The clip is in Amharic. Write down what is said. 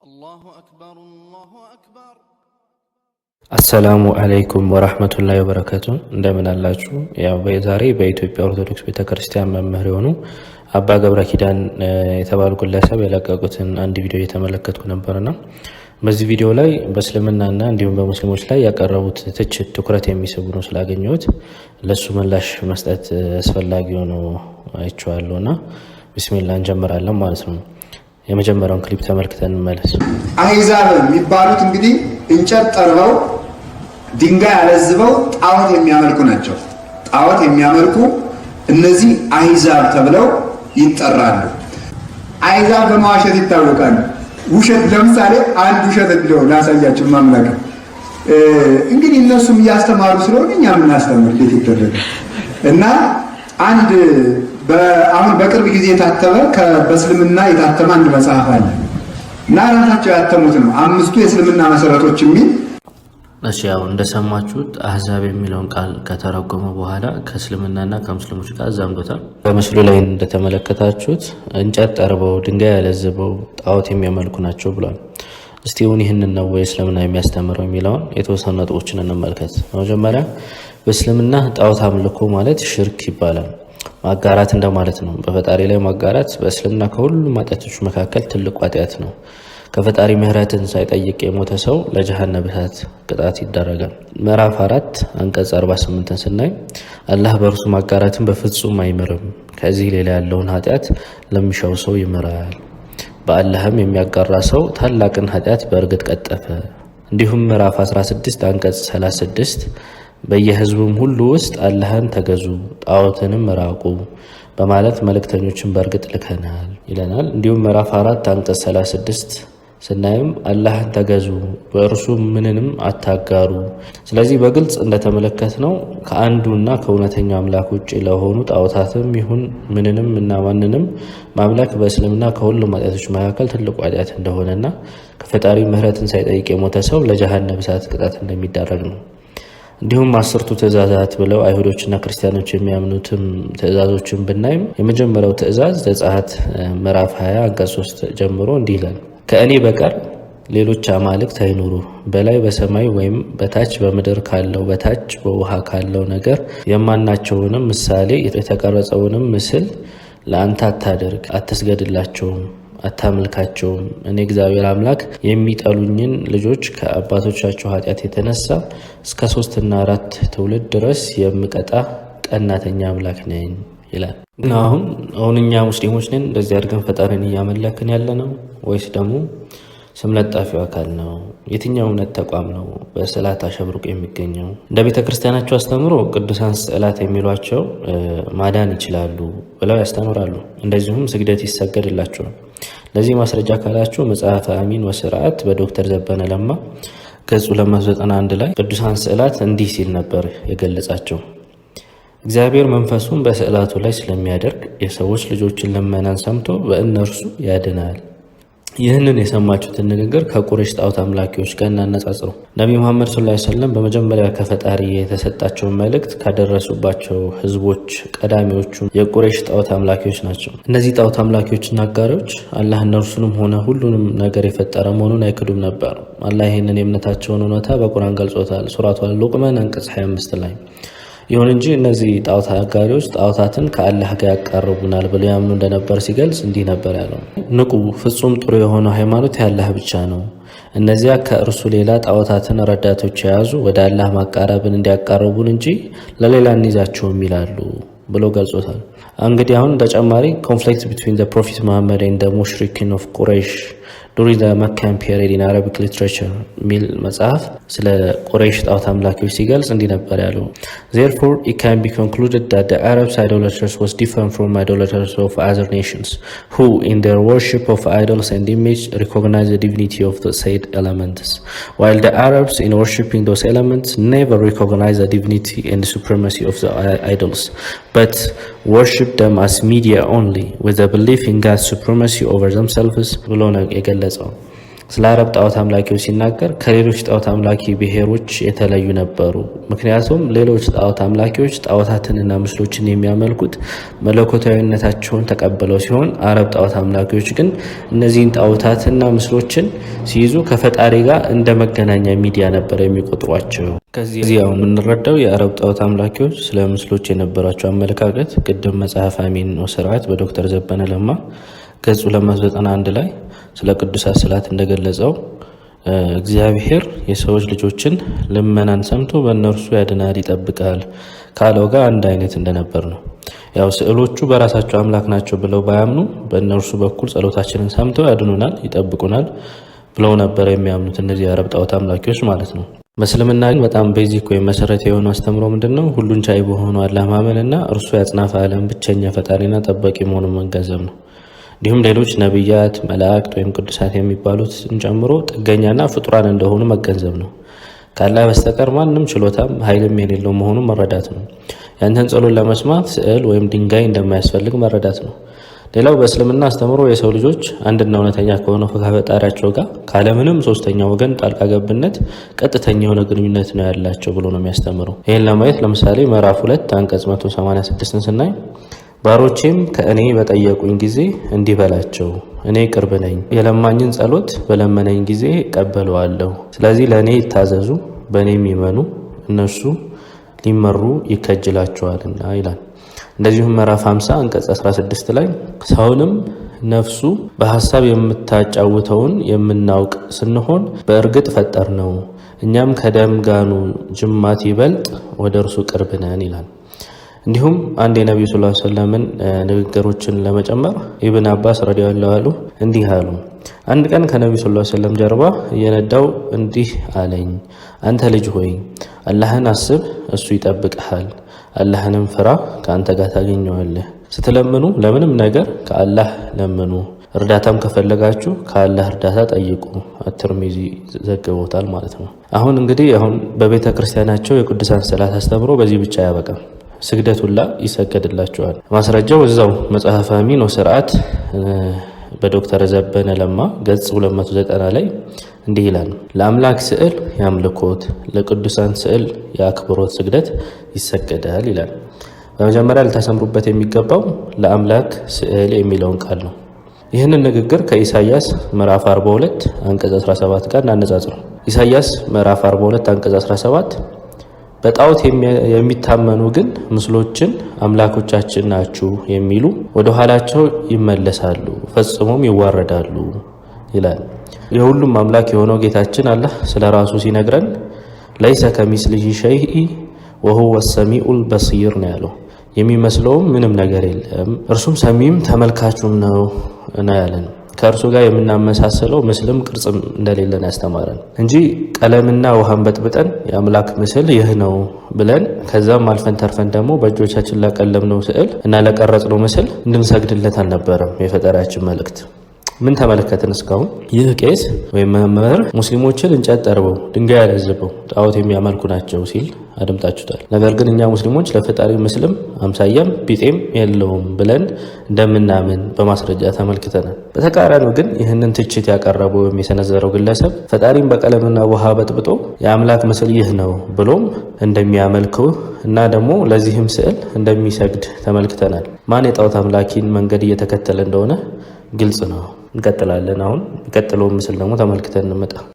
الله أكبر الله أكبر አሰላሙ አለይኩም ወራህመቱላሂ ወበረካቱ። እንደምን አላችሁ? ያው በዛሬ በኢትዮጵያ ኦርቶዶክስ ቤተክርስቲያን መምህር የሆኑ አባ ገብረ ኪዳን የተባሉ ግለሰብ የለቀቁትን አንድ ቪዲዮ እየተመለከትኩ ነበርና በዚህ ቪዲዮ ላይ በእስልምናና እንዲሁም በሙስሊሞች ላይ ያቀረቡት ትችት ትኩረት የሚስቡ ነው ስላገኘሁት ለሱ ምላሽ መስጠት አስፈላጊ ሆኖ አይቼዋለሁና ቢስሚላህ እንጀምራለን ማለት ነው። የመጀመሪያውን ክሊፕ ተመልክተን እንመለስ። አህዛብ የሚባሉት እንግዲህ እንጨት ጠርበው ድንጋይ አለዝበው ጣዖት የሚያመልኩ ናቸው። ጣዖት የሚያመልኩ እነዚህ አህዛብ ተብለው ይጠራሉ። አህዛብ በመዋሸት ይታወቃሉ። ውሸት ለምሳሌ አንድ ውሸት እንደው ላሳያችሁ ማምላክ እንግዲህ እነሱም እያስተማሩ ስለሆነ እኛም እናስተምር እንዴት ይደረጋል እና አንድ አሁን በቅርብ ጊዜ የታተመ በእስልምና የታተመ አንድ መጽሐፍ አለ እና ራሳቸው ያተሙት ነው። አምስቱ የእስልምና መሰረቶች የሚል እሺ። ያው እንደሰማችሁት አህዛብ የሚለውን ቃል ከተረጎመ በኋላ ከእስልምናና ከሙስሊሞች ጋር አዛምዶታል። በምስሉ ላይ እንደተመለከታችሁት እንጨት ጠርበው ድንጋይ ያለዝበው ጣዖት የሚያመልኩ ናቸው ብሏል። እስቲ ይህንን ነው ወይ እስልምና የሚያስተምረው የሚለውን የተወሰኑ ነጥቦችን እንመልከት። መጀመሪያ በእስልምና ጣዖት አምልኮ ማለት ሽርክ ይባላል። ማጋራት እንደማለት ነው። በፈጣሪ ላይ ማጋራት በእስልምና ከሁሉም ኃጢአቶች መካከል ትልቁ ኃጢአት ነው። ከፈጣሪ ምህረትን ሳይጠይቅ የሞተ ሰው ለጀሃነም እሳት ቅጣት ይዳረጋል። ምዕራፍ 4 አንቀጽ 48ን ስናይ አላህ በእርሱ ማጋራትን በፍጹም አይምርም፣ ከዚህ ሌላ ያለውን ኃጢአት ለሚሻው ሰው ይምራል። በአላህም የሚያጋራ ሰው ታላቅን ኃጢአት በእርግጥ ቀጠፈ። እንዲሁም ምዕራፍ 16 አንቀጽ 36 በየህዝቡም ሁሉ ውስጥ አላህን ተገዙ ጣዖትንም ራቁ በማለት መልእክተኞችን በእርግጥ ልከናል ይለናል። እንዲሁም ምዕራፍ 4 አንቀጽ 36 ስናይም አላህን ተገዙ በእርሱ ምንንም አታጋሩ። ስለዚህ በግልጽ እንደተመለከትነው ከአንዱና ከእውነተኛው አምላክ ውጭ ለሆኑ ጣዖታትም ይሁን ምንንም እና ማንንም ማምለክ በእስልምና ከሁሉም ኃጢአቶች መካከል ትልቁ ኃጢአት እንደሆነና ከፈጣሪ ምህረትን ሳይጠይቅ የሞተ ሰው ለጀሃነም እሳት ቅጣት እንደሚዳረግ ነው። እንዲሁም 10ቱ ትእዛዛት ብለው አይሁዶችና ክርስቲያኖች የሚያምኑትም ትእዛዞችን ብናይም የመጀመሪያው ትእዛዝ ዘጸአት ምዕራፍ 20 አንቀጽ 3 ጀምሮ እንዲህ ይላል፣ ከእኔ በቀር ሌሎች አማልክት አይኑሩ፣ በላይ በሰማይ ወይም በታች በምድር ካለው በታች በውሃ ካለው ነገር የማናቸውንም ምሳሌ የተቀረጸውንም ምስል ለአንተ አታደርግ፣ አትስገድላቸውም፣ አታምልካቸውም። እኔ እግዚአብሔር አምላክ የሚጠሉኝን ልጆች ከአባቶቻቸው ኃጢአት የተነሳ እስከ 3 እና 4 ትውልድ ድረስ የምቀጣ ቀናተኛ አምላክ ነኝ ይላል። አሁን እኛ ሙስሊሞች ነን እንደዚህ አድርገን ፈጣሪን እያመለክን ያለ ነው ወይስ ደግሞ ስም ለጣፊው አካል ነው? የትኛው እምነት ተቋም ነው በስዕላት አሸብርቆ የሚገኘው? እንደ ቤተ ክርስቲያናቸው አስተምሮ ቅዱሳን ስዕላት የሚሏቸው ማዳን ይችላሉ ብለው ያስተምራሉ። እንደዚሁም ስግደት ይሰገድላቸዋል። ለዚህ ማስረጃ ካላችሁ መጽሐፈ አሚን ወስርዓት በዶክተር ዘበነ ለማ ገጹ 291 ላይ ቅዱሳን ስዕላት እንዲህ ሲል ነበር የገለጻቸው። እግዚአብሔር መንፈሱን በስዕላቱ ላይ ስለሚያደርግ የሰዎች ልጆችን ልመናን ሰምቶ በእነርሱ ያድናል። ይህንን የሰማችሁትን ንግግር ከቁረይሽ ጣዖት አምላኪዎች ጋር እናነጻጽሩ። ነቢዩ መሐመድ ሰለላሁ ዐለይሂ ወሰለም በመጀመሪያ ከፈጣሪ የተሰጣቸውን መልእክት ካደረሱባቸው ህዝቦች ቀዳሚዎቹ የቁረይሽ ጣዖት አምላኪዎች ናቸው። እነዚህ ጣዖት አምላኪዎችና አጋሪዎች አላህ እነርሱንም ሆነ ሁሉንም ነገር የፈጠረ መሆኑን አይክዱም ነበር። አላህ ይህንን የእምነታቸውን እውነታ በቁርአን ገልጾታል። ሱረቱል ሉቅማን አንቀጽ 25 ላይ። ይሁን እንጂ እነዚህ ጣዖት አጋሪዎች ጣዖታትን ከአላህ ጋር ያቃርቡናል ብለው ያምኑ እንደነበር ሲገልጽ እንዲህ ነበር ያለው፣ ንቁ፣ ፍጹም ጥሩ የሆነው ሃይማኖት የአላህ ብቻ ነው። እነዚያ ከእርሱ ሌላ ጣዖታትን ረዳቶች የያዙ ወደ አላህ ማቃረብን እንዲያቃርቡን እንጂ ለሌላ እንይዛቸውም ይላሉ ብሎ ገልጾታል። እንግዲህ አሁን ተጨማሪ ኮንፍሊክት ቢትዊን ዘ ፕሮፌት መሐመድ ኤንድ ዘ ሙሽሪኪን ኦፍ ቁረይሽ during the Meccan period in Arabic literature ሚል መጽሐፍ ስለ ቁረይሽ ጣዖት አምላኪዎች ሲገልጽ እንዲህ ነበር ያለው፣ therefore it can be concluded that the Arabs idolaters was different from idolaters of other nations who in their worship of idols and images recognize the divinity of the said elements, while the Arabs in worshiping those elements never recognize the divinity and the supremacy of the idols but worship them as media only with the belief in God's supremacy over themselves ብሎ ነው የገለጸው። ስለ አረብ ጣዖት አምላኪዎች ሲናገር ከሌሎች ጣዖት አምላኪ ብሔሮች የተለዩ ነበሩ። ምክንያቱም ሌሎች ጣዖት አምላኪዎች ጣዖታትንና ምስሎችን የሚያመልኩት መለኮታዊነታቸውን ተቀብለው ሲሆን አረብ ጣዖት አምላኪዎች ግን እነዚህን ጣዖታትና ምስሎችን ሲይዙ ከፈጣሪ ጋር እንደ መገናኛ ሚዲያ ነበር የሚቆጥሯቸው። ከዚህ ያው የምንረዳው የአረብ ጣዖት አምላኪዎች ስለ ምስሎች የነበራቸው አመለካከት ቅድም መጽሐፍ አሚን ወስርዓት በዶክተር ዘበነ ለማ ገጽ 291 ላይ ስለ ቅዱሳት ስዕላት እንደገለጸው እግዚአብሔር የሰዎች ልጆችን ልመናን ሰምቶ በእነርሱ ያድናል ይጠብቃል ካለው ጋር አንድ አይነት እንደነበር ነው። ያው ስዕሎቹ በራሳቸው አምላክ ናቸው ብለው ባያምኑ በእነርሱ በኩል ጸሎታችንን ሰምተው ያድኑናል ይጠብቁናል ብለው ነበር የሚያምኑት እነዚህ የአረብ ጣዖት አምላኪዎች ማለት ነው። በእስልምና ግን በጣም ቤዚክ ወይም መሰረታዊ የሆነ አስተምሮ ምንድነው? ሁሉን ቻይ በሆነው አላህ ማመንና እርሱ ያጽናፈ ዓለም ብቸኛ ፈጣሪና ጠባቂ መሆኑን መገንዘብ ነው። እንዲሁም ሌሎች ነቢያት፣ መላእክት ወይም ቅዱሳት የሚባሉትን ጨምሮ ጥገኛና ፍጡራን እንደሆኑ መገንዘብ ነው። ከአላህ በስተቀር ማንም ችሎታም ኃይልም የሌለው መሆኑን መረዳት ነው። ያንተን ጸሎት ለመስማት ስዕል ወይም ድንጋይ እንደማያስፈልግ መረዳት ነው። ሌላው በእስልምና አስተምሮ የሰው ልጆች አንድና እውነተኛ ከሆነው ከፈጣሪያቸው ጋር ካለምንም ሶስተኛ ወገን ጣልቃ ገብነት ቀጥተኛ የሆነ ግንኙነት ነው ያላቸው ብሎ ነው የሚያስተምረው። ይህን ለማየት ለምሳሌ ምዕራፍ 2 አንቀጽ 186ን ስናይ ባሮቼም ከእኔ በጠየቁኝ ጊዜ እንዲህ በላቸው፣ እኔ ቅርብ ነኝ፣ የለማኝን ጸሎት በለመነኝ ጊዜ እቀበለዋለሁ። ስለዚህ ለእኔ ይታዘዙ፣ በእኔም ይመኑ፣ እነሱ ሊመሩ ይከጅላቸዋልና ይላል። እንደዚሁም ምዕራፍ 50 አንቀጽ 16 ላይ ሰውንም ነፍሱ በሐሳብ የምታጫውተውን የምናውቅ ስንሆን በእርግጥ ፈጠር ነው፣ እኛም ከደም ጋኑ ጅማት ይበልጥ ወደ እርሱ ቅርብ ነን ይላል። እንዲሁም አንድ የነቢዩ ሰለላሁ ዐለይሂ ወሰለም ንግግሮችን ለመጨመር ኢብን አባስ ረዲየላሁ ዐንሁ እንዲህ አሉ። አንድ ቀን ከነቢዩ ሰለላሁ ዐለይሂ ወሰለም ጀርባ እየነዳው እንዲህ አለኝ፣ አንተ ልጅ ሆይ አላህን አስብ፣ እሱ ይጠብቅሃል፣ አላህንም ፍራ፣ ከአንተ ጋር ታገኘዋለህ። ስትለምኑ ለምንም ነገር ከአላህ ለምኑ፣ እርዳታም ከፈለጋችሁ ከአላህ እርዳታ ጠይቁ። አትርሚዚ ዘግቦታል ማለት ነው። አሁን እንግዲህ በቤተ ክርስቲያናቸው የቅዱሳን ስዕላት አስተምሮ በዚህ ብቻ አያበቃም። ስግደት ሁላ ይሰገድላቸዋል። ማስረጃው እዛው መጽሐፍ አሚን ወስርዓት በዶክተር ዘበነ ለማ ገጽ 290 ላይ እንዲህ ይላል። ለአምላክ ስዕል የአምልኮት ለቅዱሳን ስዕል የአክብሮት ስግደት ይሰገዳል ይላል። በመጀመሪያ ልታሰምሩበት የሚገባው ለአምላክ ስዕል የሚለውን ቃል ነው። ይህንን ንግግር ከኢሳይያስ ምዕራፍ 42 አንቀጽ 17 ጋር እናነጻጽረው። ኢሳይያስ ምዕራፍ 42 አንቀጽ 17 በጣዖት የሚታመኑ ግን ምስሎችን አምላኮቻችን ናችሁ የሚሉ ወደ ኋላቸው ይመለሳሉ፣ ፈጽሞም ይዋረዳሉ ይላል። የሁሉም አምላክ የሆነው ጌታችን አላህ ስለ ራሱ ሲነግረን ለይሰ ከሚስሊሂ ሸይኢ ወሁወ ሰሚኡል በሲር ነው ያለው። የሚመስለውም ምንም ነገር የለም፣ እርሱም ሰሚም ተመልካቹም ነው ያለን። ከእርሱ ጋር የምናመሳሰለው ምስልም ቅርጽም እንደሌለን ያስተማረን እንጂ ቀለምና ውሃን በጥብጠን የአምላክ ምስል ይህ ነው ብለን ከዛም አልፈን ተርፈን ደግሞ በእጆቻችን ላቀለምነው ስዕል እና ለቀረጽነው ምስል እንድንሰግድለት አልነበረም የፈጠራችን መልእክት። ምን ተመለከትን እስካሁን? ይህ ቄስ ወይም መምህር ሙስሊሞችን እንጨት ጠርበው ድንጋይ ያለዝበው ጣዖት የሚያመልኩ ናቸው ሲል አድምጣችሁታል። ነገር ግን እኛ ሙስሊሞች ለፈጣሪ ምስልም አምሳያም ቢጤም የለውም ብለን እንደምናምን በማስረጃ ተመልክተናል። በተቃራኒው ግን ይህንን ትችት ያቀረበው የሚሰነዘረው ግለሰብ ፈጣሪም በቀለምና ውሃ በጥብጦ የአምላክ ምስል ይህ ነው ብሎም እንደሚያመልከው እና ደግሞ ለዚህም ስዕል እንደሚሰግድ ተመልክተናል። ማን የጣዖት አምላኪን መንገድ እየተከተለ እንደሆነ ግልጽ ነው። እንቀጥላለን። አሁን የሚቀጥለውን ምስል ደግሞ ተመልክተን እንመጣ።